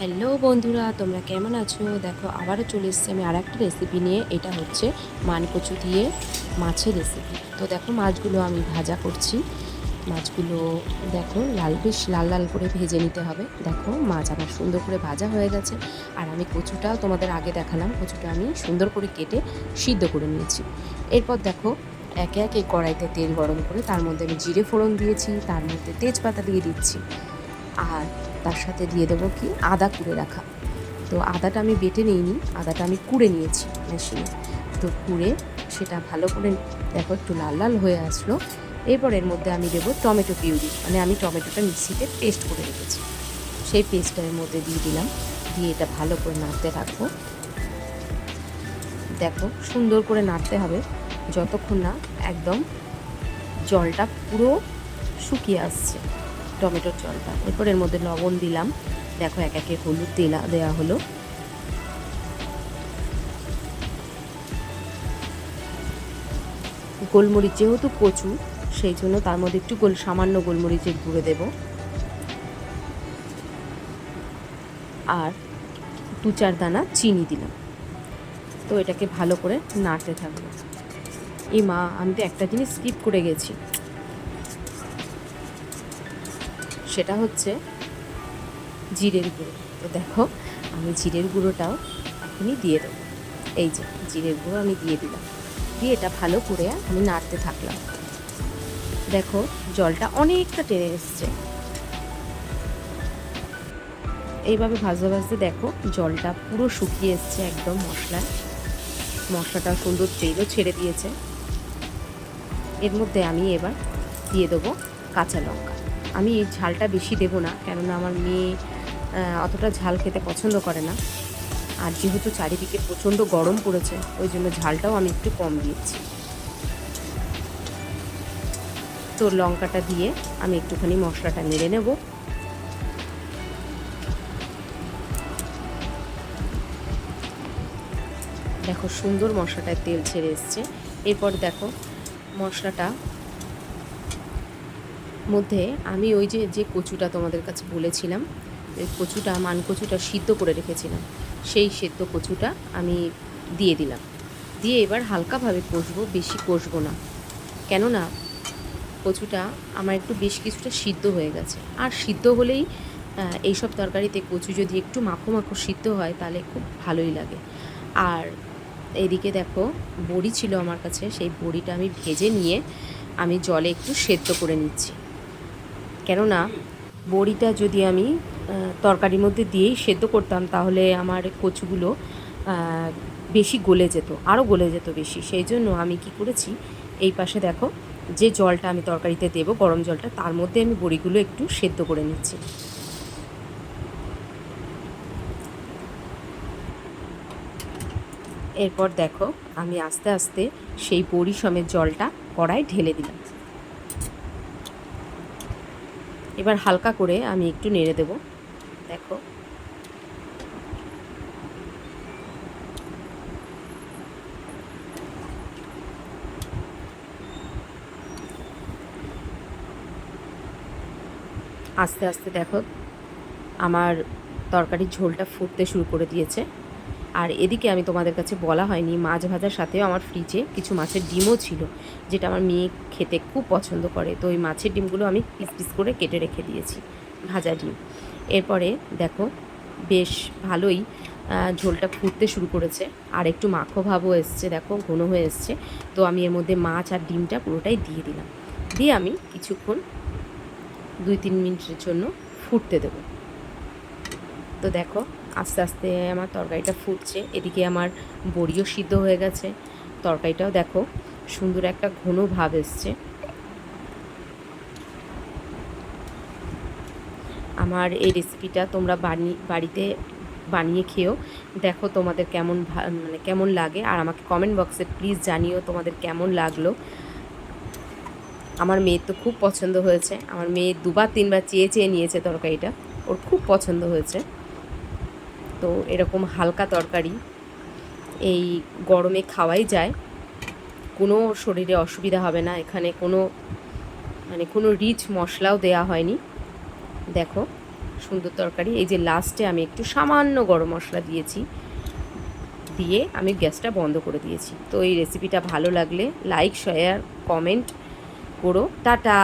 Hello বন্ধুরা, তোমরা কেমন আছো? দেখো আবারও চলে এসেছি আমি আর একটা রেসিপি নিয়ে। এটা হচ্ছে মানকচু দিয়ে মাছের রেসিপি। তো দেখো মাছগুলো আমি ভাজা করছি। মাছগুলো দেখো বেশ লাল লাল করে ভেজে নিতে হবে। দেখো মাছ আমার সুন্দর করে ভাজা হয়ে গেছে। আর আমি কচুটাও তোমাদের আগে দেখালাম, কচুটা আমি সুন্দর করে কেটে সিদ্ধ করে নিয়েছি। এরপর দেখো একে একে কড়াইতে তেল গরম করে তার মধ্যে আমি জিরে ফোড়ন দিয়েছি, তার মধ্যে তেজপাতা দিয়ে দিচ্ছি। আর তার সাথে দিয়ে দেবো কি আদা কুড়ে রাখা। তো আদাটা আমি বেটে নিইনি, আদাটা আমি কুড়ে নিয়েছি মেশিনে। তো কুড়ে সেটা ভালো করে দেখো একটু লাল লাল হয়ে আসলো। এরপর এর মধ্যে আমি দেবো টমেটো পিউরি, মানে আমি টমেটোটা মিক্সিতে পেস্ট করে রেখেছি, সেই পেস্টটা এর মধ্যে দিয়ে দিলাম। দিয়ে এটা ভালো করে নাড়তে থাকবো। দেখো সুন্দর করে নাড়তে হবে যতক্ষণ না একদম জলটা পুরো শুকিয়ে আসছে, টমেটোর জলটা। এরপর এর মধ্যে লবণ দিলাম। দেখো এক একে হলুদ দেওয়া হলো। গোলমরিচ যেহেতু কচু, সেই জন্য তার মধ্যে একটু সামান্য গোলমরিচের গুঁড়ো দেব। আর 2-4 দানা চিনি দিলাম। তো এটাকে ভালো করে নাড়তে থাকবো। মা, আমি তো একটা জিনিস স্কিপ করে গেছি, সেটা হচ্ছে জিরের গুঁড়ো। তো দেখো আমি জিরের গুঁড়োটাও এখনই দিয়ে দেবো। এই যে জিরের গুঁড়ো আমি দিয়ে দিলাম। দিয়ে এটা ভালো করে আমি নাড়তে থাকলাম। দেখো জলটা অনেকটা টেনে এসছে। এইভাবে ভাজতে ভাজতে দেখো জলটা পুরো শুকিয়ে এসছে একদম। মশলাটা সুন্দর তেলও ছেড়ে দিয়েছে। এর মধ্যে আমি এবার দিয়ে দেবো কাঁচা লঙ্কা। আমি এই ঝালটা বেশি দেবো না, কেননা আমার মেয়ে অতটা ঝাল খেতে পছন্দ করে না। আর যেহেতু চারিদিকে প্রচণ্ড গরম পড়েছে, ওই জন্য ঝালটাও আমি একটু কম দিয়েছি। তো লঙ্কাটা দিয়ে আমি একটুখানি মশলাটা নেড়ে নেব। দেখো সুন্দর মশলাটায় তেল ছেড়ে এসছে। এরপর দেখো মশলাটা মধ্যে আমি ওই যে কচুটা তোমাদের কাছে বলেছিলাম, ওই কচুটা মানকচুটা সিদ্ধ করে রেখেছিলাম, সেই সেদ্ধ কচুটা আমি দিয়ে দিলাম। দিয়ে এবার হালকাভাবে কষবো, বেশি কষবো না, কেননা কচুটা আমার একটু বেশ কিছুটা সিদ্ধ হয়ে গেছে। আর সিদ্ধ হলেই এইসব তরকারিতে কচু যদি একটু মাখো মাখো সিদ্ধ হয় তাহলে খুব ভালোই লাগে। আর এদিকে দেখো বড়ি ছিল আমার কাছে, সেই বড়িটা আমি ভেজে নিয়ে আমি জলে একটু সেদ্ধ করে নিচ্ছি। কেননা বড়িটা যদি আমি তরকারির মধ্যে দিয়েই সেদ্ধ করতাম তাহলে আমার কচুগুলো বেশি গলে যেত, আরও গলে যেত বেশি। সেই জন্য আমি কি করেছি, এই পাশে দেখো যে জলটা আমি তরকারিতে দেবো, গরম জলটা, তার মধ্যে আমি বড়িগুলো একটু সেদ্ধ করে নিচ্ছি। এরপর দেখো আমি আস্তে আস্তে সেই বড়ি সমেত জলটা কড়ায় ঢেলে দিলাম। এবার হালকা করে আমি একটু নেড়ে দেব। দেখো আস্তে আস্তে দেখো আমার তরকারির ঝোলটা ফুটতে শুরু করে দিয়েছে। আর এদিকে আমি তোমাদের কাছে বলা হয়নি, মাছ ভাজার সাথেও আমার ফ্রিজে কিছু মাছের ডিমও ছিল, যেটা আমার মেয়ে খেতে খুব পছন্দ করে। তো ওই মাছের ডিমগুলো আমি পিস পিস করে কেটে রেখে দিয়েছি, ভাজা ডিম। এরপরে দেখো বেশ ভালোই ঝোলটা ফুটতে শুরু করেছে, আর একটু মাখো ভাবও এসছে, দেখো ঘন হয়ে এসছে। তো আমি এর মধ্যে মাছ আর ডিমটা পুরোটাই দিয়ে দিলাম। দিয়ে আমি কিছুক্ষণ 2-3 মিনিটের জন্য ফুটতে দেবো। তো দেখো আস্তে আস্তে আমার তরকারিটা ফুটছে। এদিকে আমার বড়িও সিদ্ধ হয়ে গেছে। তরকারিটাও দেখো সুন্দর একটা ঘন ভাব এসছে। আমার এই রেসিপিটা তোমরা বাড়িতে বানিয়ে খেও, দেখো তোমাদের কেমন লাগে। আর আমাকে কমেন্ট বক্সে প্লিজ জানিও তোমাদের কেমন লাগলো। আমার মেয়ের তো খুব পছন্দ হয়েছে। আমার মেয়ে 2-3বার চেয়ে চেয়ে নিয়েছে তরকারিটা, ওর খুব পছন্দ হয়েছে। তো এরকম হালকা তরকারি এই গরমে খাওয়াই যায়, কোনো শরীরে অসুবিধা হবে না। এখানে কোনো রিচ মশলাও দেয়া হয়নি। দেখো সুন্দর তরকারি। এই যে লাস্টে আমি একটু সামান্য গরম মশলা দিয়েছি, দিয়ে আমি গ্যাসটা বন্ধ করে দিয়েছি। তো এই রেসিপিটা ভালো লাগলে লাইক, শেয়ার, কমেন্ট করো। টাটা।